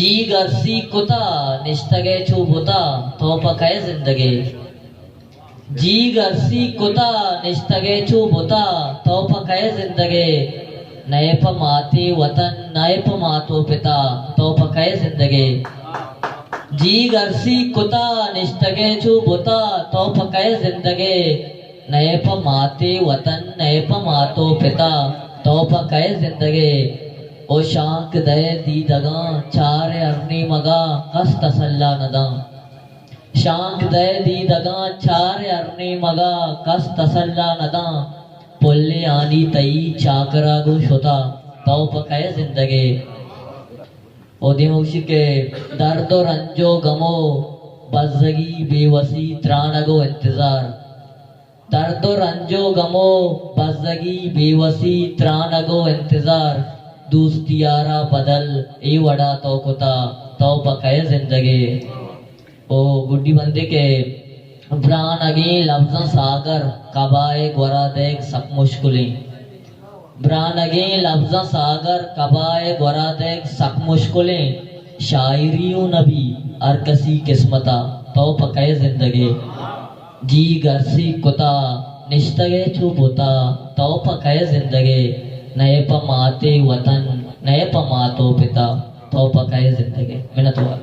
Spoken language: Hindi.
जी गर्सी कुता निश्तगे छू बुता तो पकाए जिंदगी। जी गर्सी कुता निश्तगे छू बुता तो पकाए जिंदगी। नए माती वतन नए मातो पिता तो पकाए जिंदगी। जी गर्सी कुता निश्तगे छू बुता तो पकाए जिंदगी। नए माती वतन नए मातो पिता तो पकाए जिंदगी। ओ शांक दे दी दगा चार अरनी मगा कस तसल्ला नदा। शांक दे दी दगा चार अरनी मगा कस तसल्ला नदा। पुल्ले आनी तई चाकरा गो शुता तो पकाए जिंदगी। ओदिमुशी के दर्दो रंजो गमो बज़गी बेवसी त्राणगो इंतजार। दर्दो रंजो गमो बज़गी बेवसी त्राणगो इंतजार। दोस्ती यारा बदल ए वड़ा तो कुता तो पकाए जिंदगी। ओ गुड्डी बंदे के ब्रान अगे लफ्ज़ सागर कबाए गोरा देख सब मुश्किलें। ब्रान अगे लफ्ज़ सागर कबाए गोरा देख सब मुश्किलें। शायरियों नबी हर कसी किस्मता तो पकाए जिंदगी। जी गर्सी कुता निश्तगे छू बुता तो पकाए जिंदगी। नए माते वतन नए मातो पिता तो पकाए जिंदगी। मिन्नत हुआ।